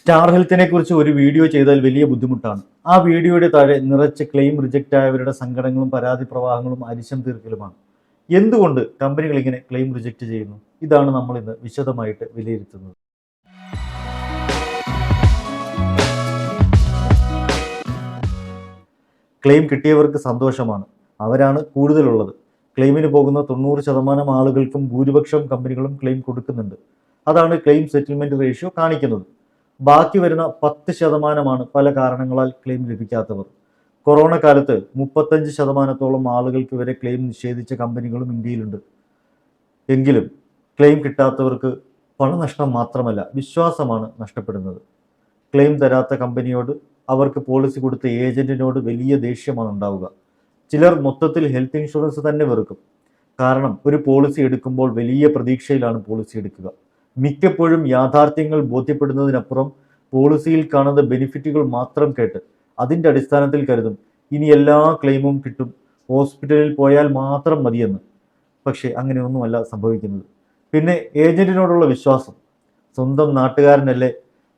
Star ഹെൽത്തിനെ കുറിച്ച് ഒരു video ചെയ്താൽ വലിയ ബുദ്ധിമുട്ടാണ്. ആ വീഡിയോയുടെ താഴെ നിറച്ച് ക്ലെയിം റിജക്റ്റ് ആയവരുടെ സങ്കടങ്ങളും പരാതി പ്രവാഹങ്ങളും അരിശം തീർക്കലുമാണ്. എന്തുകൊണ്ട് കമ്പനികൾ ഇങ്ങനെ ക്ലെയിം റിജക്റ്റ് ചെയ്യുന്നു? ഇതാണ് നമ്മൾ ഇന്ന് വിശദമായിട്ട് വിലയിരുത്തുന്നത്. ക്ലെയിം കിട്ടിയവർക്ക് സന്തോഷമാണ്, അവരാണ് കൂടുതലുള്ളത്. ക്ലെയിമിന് പോകുന്ന 90% ആളുകൾക്കും ഭൂരിപക്ഷം കമ്പനികളും ക്ലെയിം കൊടുക്കുന്നുണ്ട്. അതാണ് ക്ലെയിം സെറ്റിൽമെന്റ് റേഷ്യോ കാണിക്കുന്നത്. ബാക്കി വരുന്ന 10% പല കാരണങ്ങളാൽ ക്ലെയിം ലഭിക്കാത്തവർ. കൊറോണ കാലത്ത് 35% ആളുകൾക്ക് വരെ ക്ലെയിം നിഷേധിച്ച കമ്പനികളും ഇന്ത്യയിലുണ്ട്. എങ്കിലും ക്ലെയിം കിട്ടാത്തവർക്ക് പണനഷ്ടം മാത്രമല്ല, വിശ്വാസമാണ് നഷ്ടപ്പെടുന്നത്. ക്ലെയിം തരാത്ത കമ്പനിയോട്, അവർക്ക് പോളിസി കൊടുത്ത ഏജന്റിനോട് വലിയ ദേഷ്യമാണ് ഉണ്ടാവുക. ചിലർ മൊത്തത്തിൽ ഹെൽത്ത് ഇൻഷുറൻസ് തന്നെ വെറുക്കും. കാരണം ഒരു പോളിസി എടുക്കുമ്പോൾ വലിയ പ്രതീക്ഷയിലാണ് പോളിസി എടുക്കുക. മിക്കപ്പോഴും യാഥാർത്ഥ്യങ്ങൾ ബോധ്യപ്പെടുന്നതിനപ്പുറം പോളിസിയിൽ കാണുന്ന ബെനിഫിറ്റുകൾ മാത്രം കേട്ട് അതിൻ്റെ അടിസ്ഥാനത്തിൽ കരുതും ഇനി എല്ലാ ക്ലെയിമും കിട്ടും, ഹോസ്പിറ്റലിൽ പോയാൽ മാത്രം മതിയെന്ന്. പക്ഷേ അങ്ങനെയൊന്നുമല്ല സംഭവിക്കുന്നത്. പിന്നെ ഏജന്റിനോടുള്ള വിശ്വാസം, സ്വന്തം നാട്ടുകാരനല്ലേ,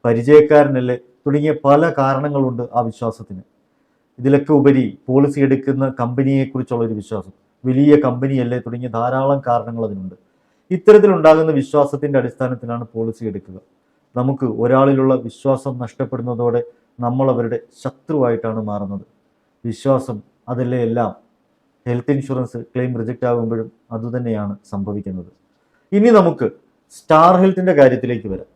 പരിചയക്കാരനല്ലേ തുടങ്ങിയ പല കാരണങ്ങളുണ്ട് ആ വിശ്വാസത്തിന്. ഇതിലൊക്കെ ഉപരി പോളിസി എടുക്കുന്ന കമ്പനിയെക്കുറിച്ചുള്ളൊരു വിശ്വാസം, വലിയ കമ്പനിയല്ലേ തുടങ്ങിയ ധാരാളം കാരണങ്ങൾ അതിനുണ്ട്. ഇത്തരത്തിലുണ്ടാകുന്ന വിശ്വാസത്തിൻ്റെ അടിസ്ഥാനത്തിലാണ് പോളിസി എടുക്കുക. നമുക്ക് ഒരാളിലുള്ള വിശ്വാസം നഷ്ടപ്പെടുന്നതോടെ നമ്മൾ അവരുടെ ശത്രുവായിട്ടാണ് മാറുന്നത്. വിശ്വാസം അതല്ലേ എല്ലാം. ഹെൽത്ത് ഇൻഷുറൻസ് ക്ലെയിം റിജക്റ്റ് ആകുമ്പോഴും അതുതന്നെയാണ് സംഭവിക്കുന്നത്. ഇനി നമുക്ക് സ്റ്റാർ ഹെൽത്തിൻ്റെ കാര്യത്തിലേക്ക് വരാം.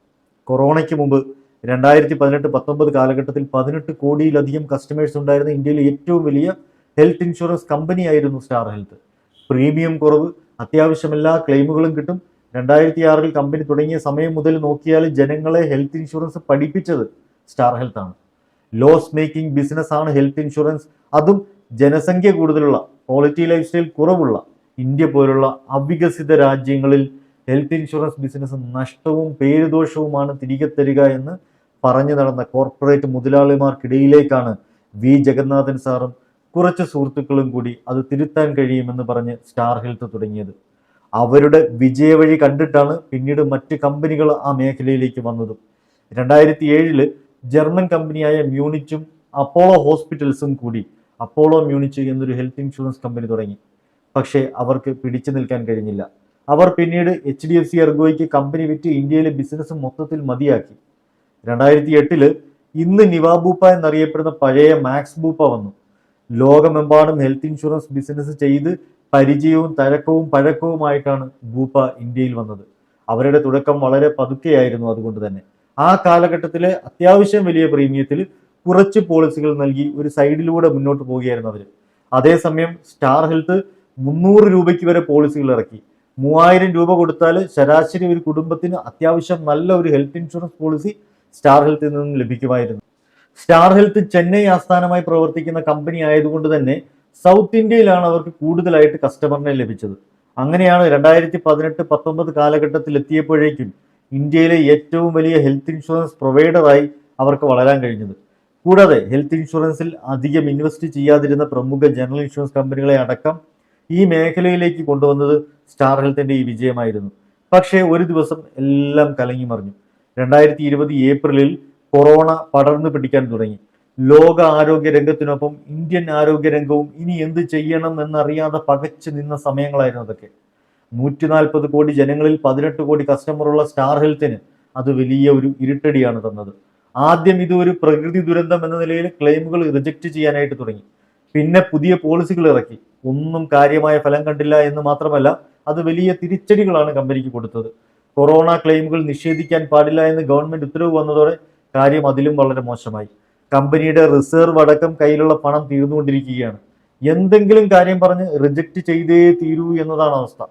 കൊറോണയ്ക്ക് മുമ്പ് 2018-19 കാലഘട്ടത്തിൽ 18 കോടിയിലധികം കസ്റ്റമേഴ്സ് ഉണ്ടായിരുന്ന ഇന്ത്യയിലെ ഏറ്റവും വലിയ ഹെൽത്ത് ഇൻഷുറൻസ് കമ്പനിയായിരുന്നു സ്റ്റാർ ഹെൽത്ത്. പ്രീമിയം കുറവ്, അത്യാവശ്യം എല്ലാ ക്ലെയിമുകളും കിട്ടും. 2006 കമ്പനി തുടങ്ങിയ സമയം മുതൽ നോക്കിയാൽ ജനങ്ങളെ ഹെൽത്ത് ഇൻഷുറൻസ് പഠിപ്പിച്ചത് സ്റ്റാർ ഹെൽത്ത് ആണ്. ലോസ് മേക്കിംഗ് ബിസിനസ് ആണ് ഹെൽത്ത് ഇൻഷുറൻസ്. അതും ജനസംഖ്യ കൂടുതലുള്ള, ക്വാളിറ്റി ലൈഫ് സ്റ്റൈൽ കുറവുള്ള ഇന്ത്യ പോലുള്ള അവികസിത രാജ്യങ്ങളിൽ ഹെൽത്ത് ഇൻഷുറൻസ് ബിസിനസ് നഷ്ടവും പേരുദോഷവുമാണ് തിരികെ തരിക എന്ന് പറഞ്ഞു നടന്ന കോർപ്പറേറ്റ് മുതലാളിമാർക്കിടയിലേക്കാണ് വി ജഗന്നാഥൻ സാറും കുറച്ച് സുഹൃത്തുക്കളും കൂടി അത് തിരുത്താൻ കഴിയുമെന്ന് പറഞ്ഞ് സ്റ്റാർ ഹെൽത്ത് തുടങ്ങിയത്. അവരുടെ വിജയവഴി കണ്ടിട്ടാണ് പിന്നീട് മറ്റ് കമ്പനികൾ ആ മേഖലയിലേക്ക് വന്നതും. 2007 ജർമ്മൻ കമ്പനിയായ മ്യൂണിച്ചും അപ്പോളോ ഹോസ്പിറ്റൽസും കൂടി അപ്പോളോ മ്യൂണിച്ച് എന്നൊരു ഹെൽത്ത് ഇൻഷുറൻസ് കമ്പനി തുടങ്ങി. പക്ഷേ അവർക്ക് പിടിച്ചു നിൽക്കാൻ കഴിഞ്ഞില്ല. അവർ പിന്നീട് HDFC എർഗോയ്ക്ക് കമ്പനി വിറ്റ് ഇന്ത്യയിലെ ബിസിനസ് മൊത്തത്തിൽ മതിയാക്കി. 2008 ഇന്ന് നിവാബൂപ്പ എന്നറിയപ്പെടുന്ന പഴയ മാക്സ് ബൂപ്പ വന്നു. ലോകമെമ്പാടും ഹെൽത്ത് ഇൻഷുറൻസ് ബിസിനസ് ചെയ്ത് പരിചയവും തഴക്കവും പഴക്കവുമായിട്ടാണ് ബൂപ്പ ഇന്ത്യയിൽ വന്നത്. അവരുടെ തുടക്കം വളരെ പതുക്കെയായിരുന്നു. അതുകൊണ്ട് തന്നെ ആ കാലഘട്ടത്തിലെ അത്യാവശ്യം വലിയ പ്രീമിയത്തിൽ കുറച്ച് പോളിസികൾ നൽകി ഒരു സൈഡിലൂടെ മുന്നോട്ട് പോവുകയായിരുന്നു അവർ. അതേസമയം സ്റ്റാർ ഹെൽത്ത് 300 രൂപയ്ക്ക് വരെ പോളിസികൾ ഇറക്കി. 3000 രൂപ കൊടുത്താൽ ശരാശരി ഒരു കുടുംബത്തിന് അത്യാവശ്യം നല്ല ഒരു ഹെൽത്ത് ഇൻഷുറൻസ് പോളിസി സ്റ്റാർ ഹെൽത്തിൽ നിന്നും ലഭിക്കുമായിരുന്നു. സ്റ്റാർ ഹെൽത്ത് ചെന്നൈ ആസ്ഥാനമായി പ്രവർത്തിക്കുന്ന കമ്പനി ആയതുകൊണ്ട് തന്നെ സൗത്ത് ഇന്ത്യയിലാണ് അവർക്ക് കൂടുതലായിട്ട് കസ്റ്റമറിനെ ലഭിച്ചത്. അങ്ങനെയാണ് 2018-19 കാലഘട്ടത്തിൽ എത്തിയപ്പോഴേക്കും ഇന്ത്യയിലെ ഏറ്റവും വലിയ ഹെൽത്ത് ഇൻഷുറൻസ് പ്രൊവൈഡറായി അവർക്ക് വളരാൻ കഴിഞ്ഞത്. കൂടാതെ ഹെൽത്ത് ഇൻഷുറൻസിൽ അധികം ഇൻവെസ്റ്റ് ചെയ്യാതിരുന്ന പ്രമുഖ ജനറൽ ഇൻഷുറൻസ് കമ്പനികളെ അടക്കം ഈ മേഖലയിലേക്ക് കൊണ്ടുവന്നത് സ്റ്റാർ ഹെൽത്തിൻ്റെ ഈ വിജയമായിരുന്നു. പക്ഷേ ഒരു ദിവസം എല്ലാം കലങ്ങി മറിഞ്ഞു. 2020 ഏപ്രിലിൽ കൊറോണ പടർന്നു പിടിക്കാൻ തുടങ്ങി. ലോക ആരോഗ്യ രംഗത്തിനൊപ്പം ഇന്ത്യൻ ആരോഗ്യ രംഗവും ഇനി എന്ത് ചെയ്യണം എന്നറിയാതെ പകച്ചു നിന്ന സമയങ്ങളായിരുന്നു അതൊക്കെ. 140 കോടി ജനങ്ങളിൽ 18 കോടി കസ്റ്റമറുള്ള സ്റ്റാർ ഹെൽത്തിന് അത് വലിയ ഒരു ഇരുട്ടടിയാണ് തന്നത്. ആദ്യം ഇത് ഒരു പ്രകൃതി ദുരന്തം എന്ന നിലയിൽ ക്ലെയിമുകൾ റിജക്റ്റ് ചെയ്യാനായിട്ട് തുടങ്ങി. പിന്നെ പുതിയ പോളിസികൾ ഇറക്കി. ഒന്നും കാര്യമായ ഫലം കണ്ടില്ല എന്ന് മാത്രമല്ല, അത് വലിയ തിരിച്ചടികളാണ് കമ്പനിക്ക് കൊടുത്തത്. കൊറോണ ക്ലെയിമുകൾ നിഷേധിക്കാൻ പാടില്ല എന്ന് ഗവൺമെന്റ് ഉത്തരവ് വന്നതോടെ കാര്യം അതിലും വളരെ മോശമായി. കമ്പനിയുടെ റിസർവ് അടക്കം കയ്യിലുള്ള പണം തീർന്നുകൊണ്ടിരിക്കുകയാണ്. എന്തെങ്കിലും കാര്യം പറഞ്ഞ് റിജക്റ്റ് ചെയ്തേ തീരൂ എന്നതാണ് അവസ്ഥ.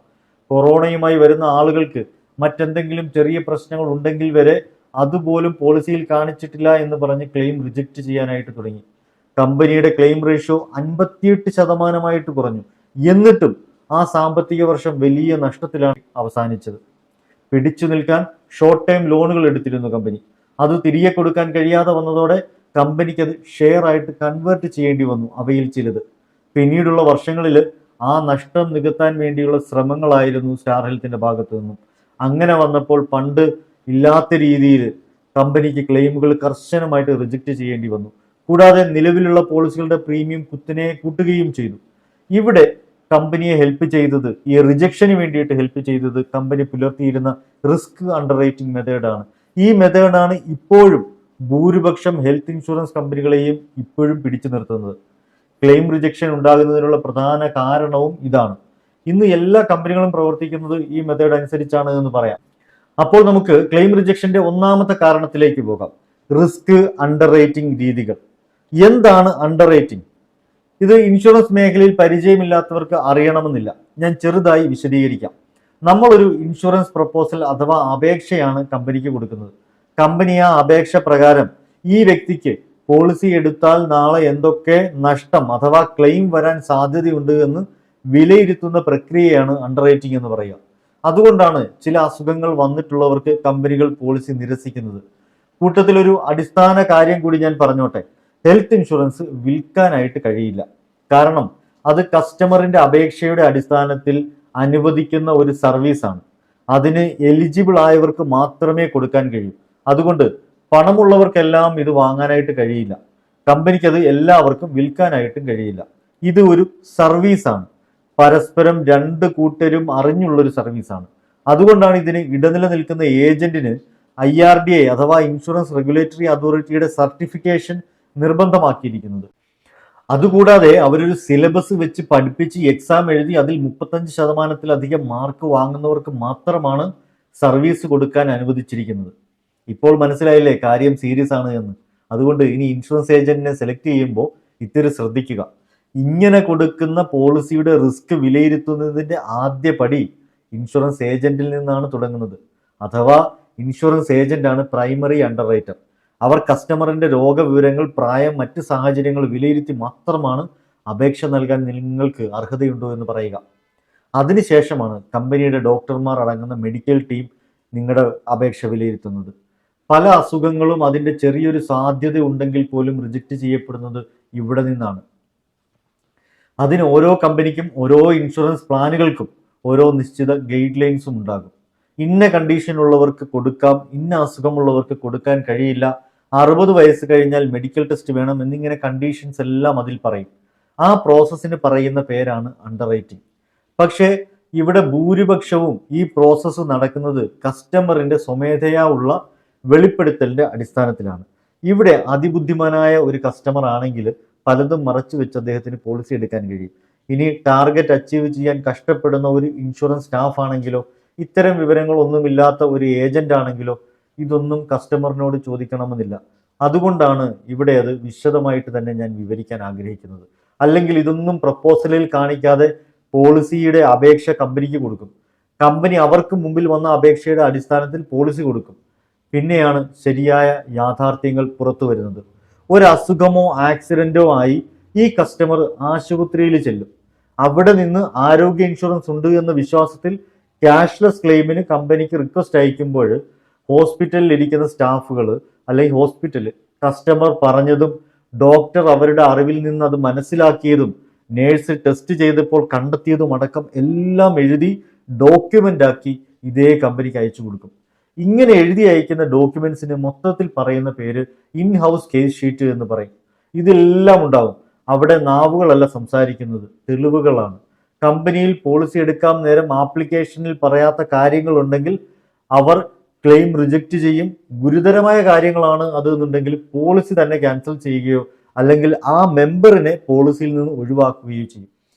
കൊറോണയുമായി വരുന്ന ആളുകൾക്ക് മറ്റെന്തെങ്കിലും ചെറിയ പ്രശ്നങ്ങൾ ഉണ്ടെങ്കിൽ വരെ അതുപോലും പോളിസിയിൽ കാണിച്ചിട്ടില്ല എന്ന് പറഞ്ഞ് ക്ലെയിം റിജക്റ്റ് ചെയ്യാനായിട്ട് തുടങ്ങി. കമ്പനിയുടെ ക്ലെയിം റേഷ്യോ 58% കുറഞ്ഞു. എന്നിട്ടും ആ സാമ്പത്തിക വർഷം വലിയ നഷ്ടത്തിലാണ് അവസാനിച്ചത്. പിടിച്ചു നിൽക്കാൻ ഷോർട്ട് ടൈം ലോണുകൾ എടുത്തിരുന്നു കമ്പനി. അത് തിരികെ കൊടുക്കാൻ കഴിയാതെ വന്നതോടെ കമ്പനിക്ക് അത് ഷെയർ ആയിട്ട് കൺവേർട്ട് ചെയ്യേണ്ടി വന്നു, അവയിൽ ചിലത്. പിന്നീടുള്ള വർഷങ്ങളിൽ ആ നഷ്ടം നികത്താൻ വേണ്ടിയുള്ള ശ്രമങ്ങളായിരുന്നു സ്റ്റാർ ഹെൽത്തിന്റെ ഭാഗത്തു നിന്നും. അങ്ങനെ വന്നപ്പോൾ പണ്ട് ഇല്ലാത്ത രീതിയിൽ കമ്പനിക്ക് ക്ലെയിമുകൾ കർശനമായിട്ട് റിജക്റ്റ് ചെയ്യേണ്ടി വന്നു. കൂടാതെ നിലവിലുള്ള പോളിസികളുടെ പ്രീമിയം കുത്തിനെ കൂട്ടുകയും ചെയ്തു. ഇവിടെ കമ്പനിയെ ഹെൽപ്പ് ചെയ്തത്, ഈ റിജക്ഷന് വേണ്ടിയിട്ട് ഹെൽപ്പ് ചെയ്തത് കമ്പനി പുലർത്തിയിരുന്ന റിസ്ക് അണ്ടർ റൈറ്റിംഗ് മെത്തേഡാണ്. ഈ മെത്തേഡാണ് ഇപ്പോഴും ഭൂരിപക്ഷം ഹെൽത്ത് ഇൻഷുറൻസ് കമ്പനികളെയും ഇപ്പോഴും പിടിച്ചു നിർത്തുന്നത്. ക്ലെയിം റിജക്ഷൻ ഉണ്ടാകുന്നതിനുള്ള പ്രധാന കാരണവും ഇതാണ്. ഇന്ന് എല്ലാ കമ്പനികളും പ്രവർത്തിക്കുന്നത് ഈ മെത്തേഡ് അനുസരിച്ചാണ് എന്ന് പറയാം. അപ്പോൾ നമുക്ക് ക്ലെയിം റിജക്ഷന്റെ ഒന്നാമത്തെ കാരണത്തിലേക്ക് പോകാം. റിസ്ക് അണ്ടർ റൈറ്റിംഗ് രീതികൾ. എന്താണ് അണ്ടർ റൈറ്റിംഗ്? ഇത് ഇൻഷുറൻസ് മേഖലയിൽ പരിചയമില്ലാത്തവർക്ക് അറിയണമെന്നില്ല. ഞാൻ ചെറുതായി വിശദീകരിക്കാം. നമ്മളൊരു ഇൻഷുറൻസ് പ്രപ്പോസൽ അഥവാ അപേക്ഷയാണ് കമ്പനിക്ക് കൊടുക്കുന്നത്. കമ്പനി ആ അപേക്ഷ പ്രകാരം ഈ വ്യക്തിക്ക് പോളിസി എടുത്താൽ നാളെ എന്തൊക്കെ നഷ്ടം അഥവാ ക്ലെയിം വരാൻ സാധ്യതയുണ്ട് എന്ന് വിലയിരുത്തുന്ന പ്രക്രിയയാണ് അണ്ടർ റൈറ്റിംഗ് എന്ന് പറയുക. അതുകൊണ്ടാണ് ചില അസുഖങ്ങൾ വന്നിട്ടുള്ളവർക്ക് കമ്പനികൾ പോളിസി നിരസിക്കുന്നത്. കൂട്ടത്തിലൊരു അടിസ്ഥാന കാര്യം കൂടി ഞാൻ പറഞ്ഞോട്ടെ. ഹെൽത്ത് ഇൻഷുറൻസ് വിൽക്കാനായിട്ട് കഴിയില്ല. കാരണം അത് കസ്റ്റമറിന്റെ അപേക്ഷയുടെ അടിസ്ഥാനത്തിൽ അനുവദിക്കുന്ന ഒരു സർവീസാണ്. അതിന് എലിജിബിൾ ആയവർക്ക് മാത്രമേ കൊടുക്കാൻ കഴിയൂ. അതുകൊണ്ട് പണമുള്ളവർക്കെല്ലാം ഇത് വാങ്ങാനായിട്ട് കഴിയില്ല. കമ്പനിക്ക് അത് എല്ലാവർക്കും വിൽക്കാനായിട്ടും കഴിയില്ല. ഇത് ഒരു സർവീസാണ്. പരസ്പരം രണ്ട് കൂട്ടരും അറിഞ്ഞുള്ളൊരു സർവീസാണ്. അതുകൊണ്ടാണ് ഇതിന് ഇടനില നിൽക്കുന്ന ഏജന്റിന് IRDA അഥവാ ഇൻഷുറൻസ് റെഗുലേറ്ററി അതോറിറ്റിയുടെ സർട്ടിഫിക്കേഷൻ നിർബന്ധമാക്കിയിരിക്കുന്നത്. അതുകൂടാതെ അവരൊരു സിലബസ് വെച്ച് പഠിപ്പിച്ച് എക്സാം എഴുതി അതിൽ 35%-ലധികം മാർക്ക് വാങ്ങുന്നവർക്ക് മാത്രമാണ് സർവീസ് കൊടുക്കാൻ അനുവദിച്ചിരിക്കുന്നത്. ഇപ്പോൾ മനസ്സിലായില്ലേ കാര്യം സീരിയസ് ആണ് എന്ന്. അതുകൊണ്ട് ഇനി ഇൻഷുറൻസ് ഏജന്റിനെ സെലക്ട് ചെയ്യുമ്പോൾ ഇത്തിരി ശ്രദ്ധിക്കുക. ഇങ്ങനെ കൊടുക്കുന്ന പോളിസിയുടെ റിസ്ക് വിലയിരുത്തുന്നതിന്റെ ആദ്യ പടി ഇൻഷുറൻസ് ഏജന്റിൽ നിന്നാണ് തുടങ്ങുന്നത്. അഥവാ ഇൻഷുറൻസ് ഏജന്റ് ആണ് പ്രൈമറി അണ്ടർ റൈറ്റർ. അവർ കസ്റ്റമറിന്റെ രോഗവിവരങ്ങൾ, പ്രായം, മറ്റ് സാഹചര്യങ്ങൾ വിലയിരുത്തി മാത്രമാണ് അപേക്ഷ നൽകാൻ നിങ്ങൾക്ക് അർഹതയുണ്ടോ എന്ന് പറയുക. അതിനുശേഷമാണ് കമ്പനിയുടെ ഡോക്ടർമാർ അടങ്ങുന്ന മെഡിക്കൽ ടീം നിങ്ങളുടെ അപേക്ഷ വിലയിരുത്തുന്നത്. പല അസുഖങ്ങളും അതിൻ്റെ ചെറിയൊരു സാധ്യത ഉണ്ടെങ്കിൽ പോലും റിജക്റ്റ് ചെയ്യപ്പെടുന്നത് ഇവിടെ നിന്നാണ്. അതിന് ഓരോ കമ്പനിക്കും ഓരോ ഇൻഷുറൻസ് പ്ലാനുകൾക്കും ഓരോ നിശ്ചിത ഗൈഡ് ലൈൻസും ഉണ്ടാകും. ഇന്ന കണ്ടീഷൻ ഉള്ളവർക്ക് കൊടുക്കാം, ഇന്ന അസുഖമുള്ളവർക്ക് കൊടുക്കാൻ കഴിയില്ല, 60 വയസ്സ് കഴിഞ്ഞാൽ മെഡിക്കൽ ടെസ്റ്റ് വേണം എന്നിങ്ങനെ കണ്ടീഷൻസ് എല്ലാം അതിൽ പറയും. ആ പ്രോസസ്സിന് പറയുന്ന പേരാണ് അണ്ടർ റൈറ്റിംഗ്. പക്ഷേ ഇവിടെ ഭൂരിപക്ഷവും ഈ പ്രോസസ്സ് നടക്കുന്നത് കസ്റ്റമറിന്റെ സ്വമേധയാ ഉള്ള വെളിപ്പെടുത്തലിന്റെ അടിസ്ഥാനത്തിലാണ്. ഇവിടെ അതിബുദ്ധിമാനായ ഒരു കസ്റ്റമർ ആണെങ്കിൽ പലതും മറച്ചു വെച്ച് അദ്ദേഹത്തിന് പോളിസി എടുക്കാൻ കഴിയും. ഇനി ടാർഗറ്റ് അച്ചീവ് ചെയ്യാൻ കഷ്ടപ്പെടുന്ന ഒരു ഇൻഷുറൻസ് സ്റ്റാഫ് ആണെങ്കിലോ, ഇത്തരം വിവരങ്ങളൊന്നുമില്ലാത്ത ഒരു ഏജന്റ് ആണെങ്കിലോ ഇതൊന്നും കസ്റ്റമറിനോട് ചോദിക്കണമെന്നില്ല. അതുകൊണ്ടാണ് ഇവിടെ അത് വിശദമായിട്ട് തന്നെ ഞാൻ വിവരിക്കാൻ ആഗ്രഹിക്കുന്നത്. അല്ലെങ്കിൽ ഇതൊന്നും പ്രപ്പോസലിൽ കാണിക്കാതെ പോളിസിയുടെ അപേക്ഷ കമ്പനിക്ക് കൊടുക്കും. കമ്പനി അവർക്ക് മുമ്പിൽ വന്ന അപേക്ഷയുടെ അടിസ്ഥാനത്തിൽ പോളിസി കൊടുക്കും. പിന്നെയാണ് ശരിയായ യാഥാർത്ഥ്യങ്ങൾ പുറത്തു വരുന്നത്. ഒരു അസുഖമോ ആക്സിഡന്റോ ആയി ഈ കസ്റ്റമർ ആശുപത്രിയിൽ ചെല്ലും. അവിടെ നിന്ന് ആരോഗ്യ ഇൻഷുറൻസ് ഉണ്ട് എന്ന വിശ്വാസത്തിൽ ക്യാഷ്ലെസ് ക്ലെയിമിന് കമ്പനിക്ക് റിക്വസ്റ്റ് അയക്കുമ്പോൾ ഹോസ്പിറ്റലിൽ ഇരിക്കുന്ന സ്റ്റാഫുകൾ അല്ലെങ്കിൽ ഹോസ്പിറ്റൽ കസ്റ്റമർ പറഞ്ഞതും ഡോക്ടർ അവരുടെ അറിവിൽ നിന്ന് അത് മനസ്സിലാക്കിയതും നേഴ്സ് ടെസ്റ്റ് ചെയ്തപ്പോൾ കണ്ടെത്തിയതും അടക്കം എല്ലാം എഴുതി ഡോക്യുമെന്റ് ആക്കി ഇതേ കമ്പനിക്ക് അയച്ചു കൊടുക്കും. ഇങ്ങനെ എഴുതി അയക്കുന്ന ഡോക്യുമെന്റ്സിന് മൊത്തത്തിൽ പറയുന്ന പേര് ഇൻ ഹൗസ് കേസ് ഷീറ്റ് എന്ന് പറയും. ഇതെല്ലാം ഉണ്ടാവും. അവിടെ നാവുകളല്ല സംസാരിക്കുന്നത്, തെളിവുകളാണ്. കമ്പനിയിൽ പോളിസി എടുക്കാൻ നേരം ആപ്ലിക്കേഷനിൽ പറയാത്ത കാര്യങ്ങളുണ്ടെങ്കിൽ അവർ ക്ലെയിം റിജക്റ്റ് ചെയ്യും. ഗുരുതരമായ കാര്യങ്ങളാണ് അത് എന്നുണ്ടെങ്കിൽ പോളിസി തന്നെ ക്യാൻസൽ ചെയ്യുകയോ അല്ലെങ്കിൽ ആ മെമ്പറിനെ പോളിസിയിൽ നിന്ന് ഒഴിവാക്കുകയോ ചെയ്യും.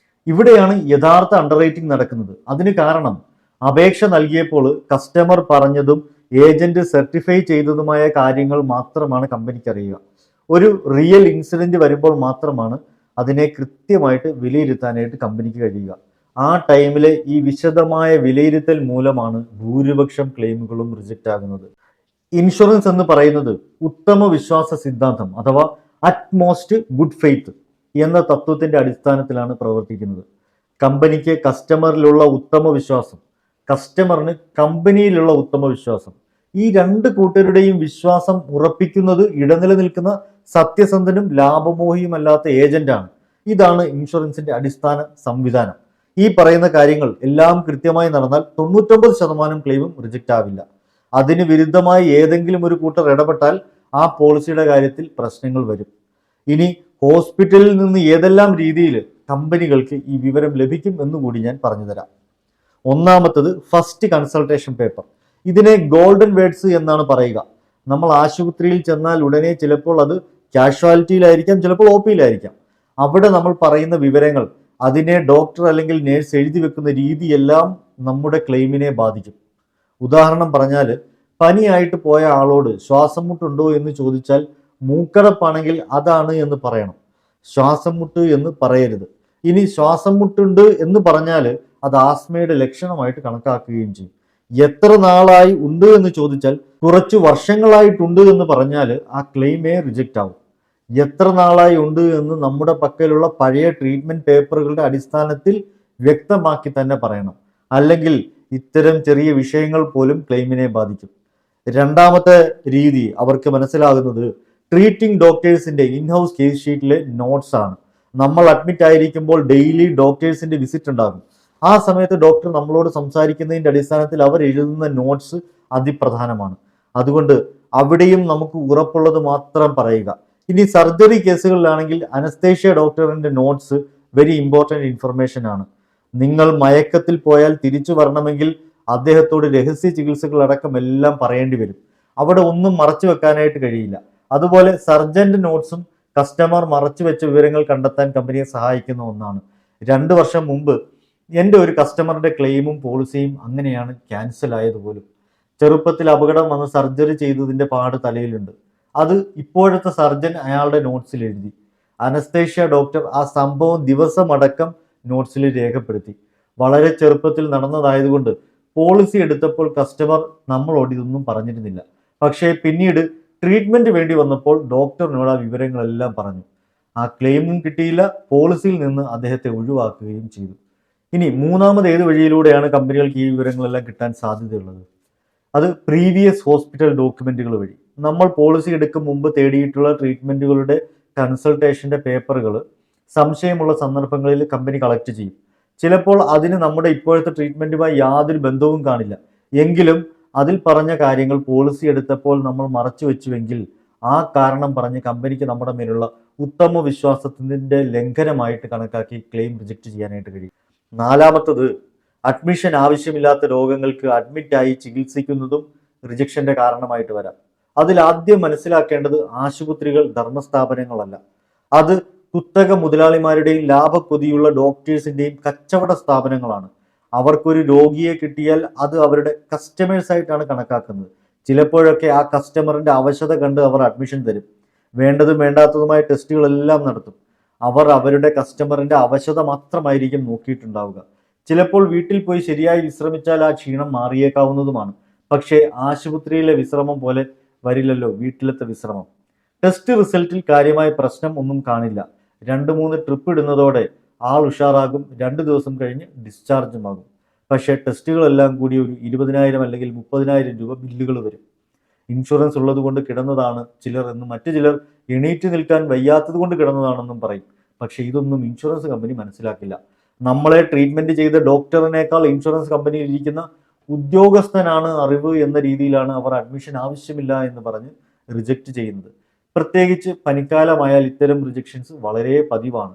ഇവിടെയാണ് യഥാർത്ഥ അണ്ടർ റൈറ്റിംഗ് നടക്കുന്നത്. അതിന് കാരണം അപേക്ഷ നൽകിയപ്പോൾ കസ്റ്റമർ പറഞ്ഞതും ഏജന്റ് സർട്ടിഫൈ ചെയ്തതുമായ കാര്യങ്ങൾ മാത്രമാണ് കമ്പനിക്ക് അറിയുക. ഒരു റിയൽ ഇൻസിഡന്റ് വരുമ്പോൾ മാത്രമാണ് അതിനെ കൃത്യമായിട്ട് വിലയിരുത്താനായിട്ട് കമ്പനിക്ക് കഴിയുക. ആ ടൈമിലെ ഈ വിശദമായ വിലയിരുത്തൽ മൂലമാണ് ഭൂരിപക്ഷം ക്ലെയിമുകളും റിജക്റ്റ് ആകുന്നത്. ഇൻഷുറൻസ് എന്ന് പറയുന്നത് ഉത്തമ വിശ്വാസ സിദ്ധാന്തം അഥവാ അറ്റ്മോസ്റ്റ് ഗുഡ് ഫെയ്ത്ത് എന്ന തത്വത്തിന്റെ അടിസ്ഥാനത്തിലാണ് പ്രവർത്തിക്കുന്നത്. കമ്പനിക്ക് കസ്റ്റമറിലുള്ള ഉത്തമ വിശ്വാസം, കസ്റ്റമറിന് കമ്പനിയിലുള്ള ഉത്തമ വിശ്വാസം, ഈ രണ്ട് കൂട്ടരുടെയും വിശ്വാസം ഉറപ്പിക്കുന്നത് ഇടനില നിൽക്കുന്ന സത്യസന്ധനും ലാഭമോഹിയുമല്ലാത്ത ഏജന്റാണ്. ഇതാണ് ഇൻഷുറൻസിന്റെ അടിസ്ഥാന സംവിധാനം. ഈ പറയുന്ന കാര്യങ്ങൾ എല്ലാം കൃത്യമായി നടന്നാൽ 99% ക്ലെയിമും റിജക്റ്റ് ആവില്ല. അതിന് വിരുദ്ധമായി ഏതെങ്കിലും ഒരു കൂട്ടർ ഇടപെട്ടാൽ ആ പോളിസിയുടെ കാര്യത്തിൽ പ്രശ്നങ്ങൾ വരും. ഇനി ഹോസ്പിറ്റലിൽ നിന്ന് ഏതെല്ലാം രീതിയിൽ കമ്പനികൾക്ക് ഈ വിവരം ലഭിക്കും എന്നുകൂടി ഞാൻ പറഞ്ഞുതരാം. ഒന്നാമത്തത് ഫസ്റ്റ് കൺസൾട്ടേഷൻ പേപ്പർ. ഇതിനെ ഗോൾഡൻ വേർഡ്സ് എന്നാണ് പറയുക. നമ്മൾ ആശുപത്രിയിൽ ചെന്നാൽ ഉടനെ ചിലപ്പോൾ അത് കാഷ്വാലിറ്റിയിലായിരിക്കാം, ചിലപ്പോൾ ഒ പിയിലായിരിക്കാം. അവിടെ നമ്മൾ പറയുന്ന വിവരങ്ങൾ, അതിനെ ഡോക്ടർ അല്ലെങ്കിൽ നേഴ്സ് എഴുതി വെക്കുന്ന രീതിയെല്ലാം നമ്മുടെ ക്ലെയിമിനെ ബാധിക്കും. ഉദാഹരണം പറഞ്ഞാൽ, പനിയായിട്ട് പോയ ആളോട് ശ്വാസം മുട്ടുണ്ടോ എന്ന് ചോദിച്ചാൽ മൂക്കടപ്പാണെങ്കിൽ അതാണ് എന്ന് പറയണം, ശ്വാസം മുട്ട് എന്ന് പറയരുത്. ഇനി ശ്വാസം മുട്ടുണ്ട് എന്ന് പറഞ്ഞാൽ അത് ആസ്മയുടെ ലക്ഷണമായിട്ട് കണക്കാക്കുകയും ചെയ്യും. എത്ര നാളായി ഉണ്ട് എന്ന് ചോദിച്ചാൽ കുറച്ച് വർഷങ്ങളായിട്ടുണ്ട് എന്ന് പറഞ്ഞാൽ ആ ക്ലെയിമേ റിജക്റ്റ് ആവും. എത്ര നാളായി ഉണ്ട് എന്ന് നമ്മുടെ പക്കലുള്ള പഴയ ട്രീറ്റ്മെന്റ് പേപ്പറുകളുടെ അടിസ്ഥാനത്തിൽ വ്യക്തമാക്കി തന്നെ പറയണം. അല്ലെങ്കിൽ ഇത്തരം ചെറിയ വിഷയങ്ങൾ പോലും ക്ലെയിമിനെ ബാധിക്കും. രണ്ടാമത്തെ രീതി അവർക്ക് മനസ്സിലാകുന്നത് ട്രീറ്റിംഗ് ഡോക്ടേഴ്സിന്റെ ഇൻഹൗസ് കേസ് ഷീറ്റിലെ നോട്ട്സ് ആണ്. നമ്മൾ അഡ്മിറ്റ് ആയിരിക്കുമ്പോൾ ഡെയിലി ഡോക്ടേഴ്സിന്റെ വിസിറ്റ് ഉണ്ടാകും. ആ സമയത്ത് ഡോക്ടർ നമ്മളോട് സംസാരിക്കുന്നതിന്റെ അടിസ്ഥാനത്തിൽ അവർ എഴുതുന്ന നോട്ട്സ് അതിപ്രധാനമാണ്. അതുകൊണ്ട് അവിടെയും നമുക്ക് ഉറപ്പുള്ളത് മാത്രം പറയുക. ഇനി സർജറി കേസുകളിലാണെങ്കിൽ അനസ്തേഷ്യ ഡോക്ടറിന്റെ നോട്ട്സ് വെരി ഇമ്പോർട്ടൻറ്റ് ഇൻഫർമേഷൻ ആണ്. നിങ്ങൾ മയക്കത്തിൽ പോയാൽ തിരിച്ചു വരണമെങ്കിൽ അദ്ദേഹത്തോട് രഹസ്യ ചികിത്സകൾ അടക്കം എല്ലാം പറയേണ്ടി വരും. അവിടെ ഒന്നും മറച്ചു വെക്കാനായിട്ട് കഴിയില്ല. അതുപോലെ സർജന്റ് നോട്ട്സും കസ്റ്റമർ മറച്ചു വെച്ച വിവരങ്ങൾ കണ്ടെത്താൻ കമ്പനിയെ സഹായിക്കുന്ന ഒന്നാണ്. 2 വർഷം മുമ്പ് എൻ്റെ ഒരു കസ്റ്റമറുടെ ക്ലെയിമും പോളിസിയും അങ്ങനെയാണ് ക്യാൻസൽ ആയതുപോലും. ചെറുപ്പത്തിൽ അപകടം വന്ന് സർജറി ചെയ്തതിൻ്റെ പാട് തലയിലുണ്ട്. അത് ഇപ്പോഴത്തെ സർജൻ അയാളുടെ നോട്ട്സിൽ എഴുതി. അനസ്തേഷ്യ ഡോക്ടർ ആ സംഭവം ദിവസമടക്കം നോട്ട്സിൽ രേഖപ്പെടുത്തി. വളരെ ചെറുപ്പത്തിൽ നടന്നതായതുകൊണ്ട് പോളിസി എടുത്തപ്പോൾ കസ്റ്റമർ നമ്മളോട് ഇതൊന്നും പറഞ്ഞിരുന്നില്ല. പക്ഷേ പിന്നീട് ട്രീറ്റ്മെന്റ് വേണ്ടി വന്നപ്പോൾ ഡോക്ടറിനോട് ആ വിവരങ്ങളെല്ലാം പറഞ്ഞു. ആ ക്ലെയിമും കിട്ടിയില്ല, പോളിസിയിൽ നിന്ന് അദ്ദേഹത്തെ ഒഴിവാക്കുകയും ചെയ്തു. ഇനി മൂന്നാമത് ഏത് വഴിയിലൂടെയാണ് കമ്പനികൾക്ക് ഈ വിവരങ്ങളെല്ലാം കിട്ടാൻ സാധ്യതയുള്ളത്? അത് പ്രീവിയസ് ഹോസ്പിറ്റൽ ഡോക്യുമെന്റുകൾ വഴി. നമ്മൾ പോളിസി എടുക്കും മുമ്പ് തേടിയിട്ടുള്ള ട്രീറ്റ്മെന്റുകളുടെ കൺസൾട്ടേഷന്റെ പേപ്പറുകൾ സംശയമുള്ള സന്ദർഭങ്ങളിൽ കമ്പനി കളക്ട് ചെയ്യും. ചിലപ്പോൾ അതിന് നമ്മുടെ ഇപ്പോഴത്തെ ട്രീറ്റ്മെന്റുമായി യാതൊരു ബന്ധവും കാണില്ല. എങ്കിലും അതിൽ പറഞ്ഞ കാര്യങ്ങൾ പോളിസി എടുത്തപ്പോൾ നമ്മൾ മറച്ചു വെച്ചുവെങ്കിൽ ആ കാരണം പറഞ്ഞ് കമ്പനിക്ക് നമ്മുടെ മേലുള്ള ഉത്തമ വിശ്വാസത്തിന്റെ ലംഘനമായിട്ട് കണക്കാക്കി ക്ലെയിം റിജക്റ്റ് ചെയ്യാനായിട്ട് കഴിയും. നാലാമത്തത് അഡ്മിഷൻ ആവശ്യമില്ലാത്ത രോഗങ്ങൾക്ക് അഡ്മിറ്റായി ചികിത്സിക്കുന്നതും റിജക്ഷന്റെ കാരണമായിട്ട് വരാം. അതിൽ ആദ്യം മനസ്സിലാക്കേണ്ടത് ആശുപത്രികൾ ധർമ്മസ്ഥാപനങ്ങളല്ല. അത് കുത്തക മുതലാളിമാരുടെയും ലാഭക്കൊതിയുള്ള ഡോക്ടേഴ്സിന്റെയും കച്ചവട സ്ഥാപനങ്ങളാണ്. അവർക്കൊരു രോഗിയെ കിട്ടിയാൽ അത് അവരുടെ കസ്റ്റമേഴ്സ് ആയിട്ടാണ് കണക്കാക്കുന്നത്. ചിലപ്പോഴൊക്കെ ആ കസ്റ്റമറിന്റെ അവശത കണ്ട് അവർ അഡ്മിഷൻ തരും. വേണ്ടതും വേണ്ടാത്തതുമായ ടെസ്റ്റുകളെല്ലാം നടത്തും. അവർ അവരുടെ കസ്റ്റമറിന്റെ അവശത മാത്രമായിരിക്കും നോക്കിയിട്ടുണ്ടാവുക. ചിലപ്പോൾ വീട്ടിൽ പോയി ശരിയായി വിശ്രമിച്ചാൽ ആ ക്ഷീണം മാറിയേക്കാവുന്നതുമാണ്. പക്ഷേ ആശുപത്രിയിലെ വിശ്രമം പോലെ വരില്ലല്ലോ വീട്ടിലത്തെ വിശ്രമം. ടെസ്റ്റ് റിസൾട്ടിൽ കാര്യമായ പ്രശ്നം ഒന്നും കാണില്ല. 2-3 ട്രിപ്പ് ഇടുന്നതോടെ ആൾ ഉഷാറാകും. 2 ദിവസം കഴിഞ്ഞ് ഡിസ്ചാർജുമാകും. പക്ഷേ ടെസ്റ്റുകളെല്ലാം കൂടി ഒരു 20,000 അല്ലെങ്കിൽ 30,000 രൂപ ബില്ലുകൾ വരും. ഇൻഷുറൻസ് ഉള്ളത് കൊണ്ട് കിടന്നതാണ് ചിലർ എന്നും മറ്റു ചിലർ എണീറ്റ് നിൽക്കാൻ വയ്യാത്തത് കൊണ്ട് കിടന്നതാണെന്നും പറയും. പക്ഷേ ഇതൊന്നും ഇൻഷുറൻസ് കമ്പനി മനസ്സിലാക്കില്ല. നമ്മളെ ട്രീറ്റ്മെന്റ് ചെയ്ത ഡോക്ടറിനേക്കാൾ ഇൻഷുറൻസ് കമ്പനിയിൽ ഇരിക്കുന്ന ഉദ്യോഗസ്ഥനാണ് അറിവ് എന്ന രീതിയിലാണ് അവർ അഡ്മിഷൻ ആവശ്യമില്ല എന്ന് പറഞ്ഞ് റിജക്റ്റ് ചെയ്യുന്നത്. പ്രത്യേകിച്ച് പനിക്കാലമായാൽ ഇത്തരം റിജക്ഷൻസ് വളരെ പതിവാണ്.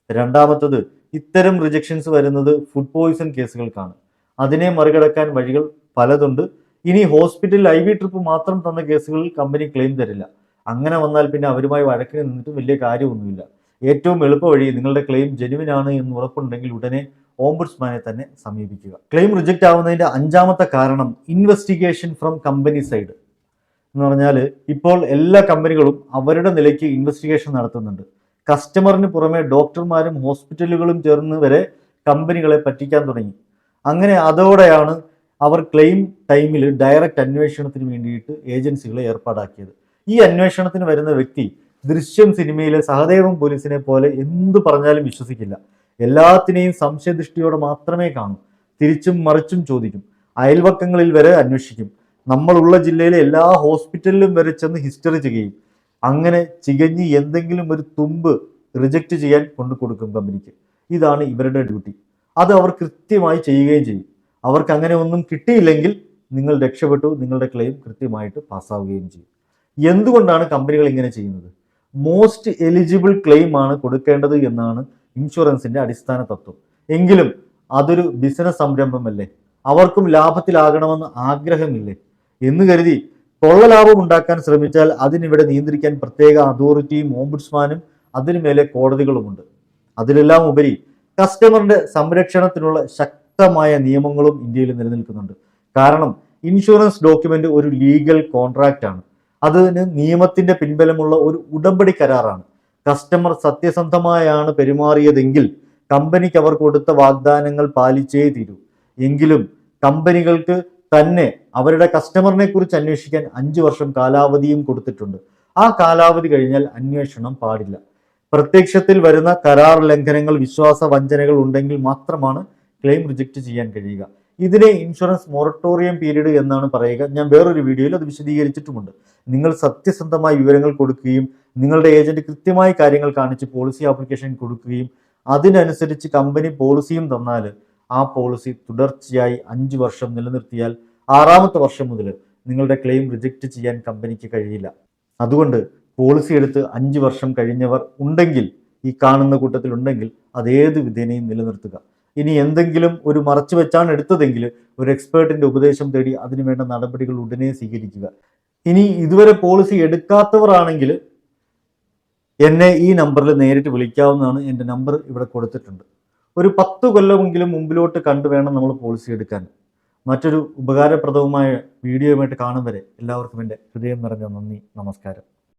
രണ്ടാമത്തത്, ഇത്തരം റിജക്ഷൻസ് വരുന്നത് ഫുഡ് പോയിസൺ കേസുകൾക്കാണ്. അതിനെ മറികടക്കാൻ വഴികൾ പലതുണ്ട്. ഇനി ഹോസ്പിറ്റലിൽ IV ട്രിപ്പ് മാത്രം തന്ന കേസുകളിൽ കമ്പനി ക്ലെയിം തരില്ല. അങ്ങനെ വന്നാൽ പിന്നെ അവരുമായി വഴക്കിന് നിന്നിട്ട് വലിയ കാര്യമൊന്നുമില്ല. ഏറ്റവും എളുപ്പ വഴി നിങ്ങളുടെ ക്ലെയിം ജെനുവിൻ ആണ് എന്ന് ഉറപ്പുണ്ടെങ്കിൽ ഉടനെ ഓംബുഡ്സ്മാനെ തന്നെ സമീപിക്കുക. ക്ലെയിം റിജക്റ്റ് ആവുന്നതിന്റെ 5ാമത്തെ കാരണം ഇൻവെസ്റ്റിഗേഷൻ ഫ്രം കമ്പനി സൈഡ് എന്ന് പറഞ്ഞാൽ, ഇപ്പോൾ എല്ലാ കമ്പനികളും അവരുടെ നിലയ്ക്ക് ഇൻവെസ്റ്റിഗേഷൻ നടത്തുന്നുണ്ട്. കസ്റ്റമറിന് പുറമെ ഡോക്ടർമാരും ഹോസ്പിറ്റലുകളും ചേർന്ന് വരെ കമ്പനികളെ പറ്റിക്കാൻ തുടങ്ങി. അങ്ങനെ അതോടെയാണ് അവർ ക്ലെയിം ടൈമിൽ ഡയറക്റ്റ് അന്വേഷണത്തിന് വേണ്ടിയിട്ട് ഏജൻസികളെ ഏർപ്പാടാക്കിയത്. ഈ അന്വേഷണത്തിന് വരുന്ന വ്യക്തി ദൃശ്യം സിനിമയിലെ സഹദേവൻ പോലീസിനെ പോലെ എന്തു പറഞ്ഞാലും വിശ്വസിക്കില്ല. എല്ലാത്തിനെയും സംശയദൃഷ്ടിയോടെ മാത്രമേ കാണൂ. തിരിച്ചും മറിച്ചും ചോദിക്കും. അയൽവക്കങ്ങളിൽ വരെ അന്വേഷിക്കും. നമ്മളുള്ള ജില്ലയിലെ എല്ലാ ഹോസ്പിറ്റലിലും വരെ ചെന്ന് ഹിസ്റ്ററി ചെയ്യുകയും അങ്ങനെ ചികഞ്ഞ് എന്തെങ്കിലും ഒരു തുമ്പ് റിജക്റ്റ് ചെയ്യാൻ കൊണ്ടു കൊടുക്കും കമ്പനിക്ക്. ഇതാണ് ഇവരുടെ ഡ്യൂട്ടി. അത് അവർ കൃത്യമായി ചെയ്യുകയും ചെയ്യും. അവർക്ക് അങ്ങനെ ഒന്നും കിട്ടിയില്ലെങ്കിൽ നിങ്ങൾ രക്ഷപ്പെട്ടു, നിങ്ങളുടെ ക്ലെയിം കൃത്യമായിട്ട് പാസ്സാവുകയും ചെയ്യും. എന്തുകൊണ്ടാണ് കമ്പനികൾ ഇങ്ങനെ ചെയ്യുന്നത്? മോസ്റ്റ് എലിജിബിൾ ക്ലെയിം ആണ് കൊടുക്കേണ്ടത് എന്നാണ് ഇൻഷുറൻസിന്റെ അടിസ്ഥാന തത്വം. എങ്കിലും അതൊരു ബിസിനസ് സംരംഭമല്ലേ, അവർക്കും ലാഭത്തിലാകണമെന്ന് ആഗ്രഹമില്ലേ എന്ന് കരുതി കൊള്ളലാഭം ഉണ്ടാക്കാൻ ശ്രമിച്ചാൽ അതിനിവിടെ നിയന്ത്രിക്കാൻ പ്രത്യേക അതോറിറ്റിയും ഓംബുഡ്സ്മാനും അതിനുമേലെ കോടതികളുമുണ്ട്. അതിലെല്ലാം ഉപരി കസ്റ്റമറിന്റെ സംരക്ഷണത്തിനുള്ള ശക്തമായ നിയമങ്ങളും ഇന്ത്യയിൽ നിലനിൽക്കുന്നുണ്ട്. കാരണം ഇൻഷുറൻസ് ഡോക്യുമെന്റ് ഒരു ലീഗൽ കോൺട്രാക്റ്റ് ആണ്. അതിന് നിയമത്തിന്റെ പിൻബലമുള്ള ഒരു ഉടമ്പടി കരാറാണ്. കസ്റ്റമർ സത്യസന്ധമായാണ് പെരുമാറിയതെങ്കിൽ കമ്പനിക്ക് അവർ കൊടുത്ത വാഗ്ദാനങ്ങൾ പാലിച്ചേ തീരൂ. എങ്കിലും കമ്പനികൾക്ക് തന്നെ അവരുടെ കസ്റ്റമറിനെ കുറിച്ച് അന്വേഷിക്കാൻ 5 വർഷം കാലാവധിയും കൊടുത്തിട്ടുണ്ട്. ആ കാലാവധി കഴിഞ്ഞാൽ അന്വേഷണം പാടില്ല. പ്രത്യക്ഷത്തിൽ വരുന്ന കരാർ ലംഘനങ്ങൾ, വിശ്വാസ വഞ്ചനകൾ ഉണ്ടെങ്കിൽ മാത്രമാണ് ക്ലെയിം റിജക്റ്റ് ചെയ്യാൻ കഴിയുക. ഇതിനെ ഇൻഷുറൻസ് മൊറട്ടോറിയം പീരീഡ് എന്നാണ് പറയുക. ഞാൻ വേറൊരു വീഡിയോയിൽ അത് വിശദീകരിച്ചിട്ടുമുണ്ട്. നിങ്ങൾ സത്യസന്ധമായ വിവരങ്ങൾ കൊടുക്കുകയും നിങ്ങളുടെ ഏജന്റ് കൃത്യമായി കാര്യങ്ങൾ കാണിച്ച് പോളിസി ആപ്ലിക്കേഷൻ കൊടുക്കുകയും അതിനനുസരിച്ച് കമ്പനി പോളിസിയും തന്നാൽ ആ പോളിസി തുടർച്ചയായി 5 വർഷം നിലനിർത്തിയാൽ 6ാമത്തെ വർഷം മുതൽ നിങ്ങളുടെ ക്ലെയിം റിജക്റ്റ് ചെയ്യാൻ കമ്പനിക്ക് കഴിയില്ല. അതുകൊണ്ട് പോളിസി എടുത്ത് 5 വർഷം കഴിഞ്ഞവർ ഉണ്ടെങ്കിൽ, ഈ കാണുന്ന കൂട്ടത്തിൽ ഉണ്ടെങ്കിൽ, അതേത് വിധേനയും നിലനിർത്തുക. ഇനി എന്തെങ്കിലും ഒരു മറച്ചു വെച്ചാണ് എടുത്തതെങ്കിൽ ഒരു എക്സ്പേർട്ടിന്റെ ഉപദേശം തേടി അതിനുവേണ്ട നടപടികൾ ഉടനെ സ്വീകരിക്കുക. ഇനി ഇതുവരെ പോളിസി എടുക്കാത്തവർ ആണെങ്കിൽ എന്നെ ഈ നമ്പറിൽ നേരിട്ട് വിളിക്കാവുന്നതാണ്. എൻ്റെ നമ്പർ ഇവിടെ കൊടുത്തിട്ടുണ്ട്. ഒരു 10 കൊല്ലമെങ്കിലും മുമ്പിലോട്ട് കണ്ടു വേണം നമ്മൾ പോളിസി എടുക്കാൻ. മറ്റൊരു ഉപകാരപ്രദവുമായ വീഡിയോയുമായിട്ട് കാണും വരെ എല്ലാവർക്കും എൻ്റെ ഹൃദയം നിറഞ്ഞ നന്ദി, നമസ്കാരം.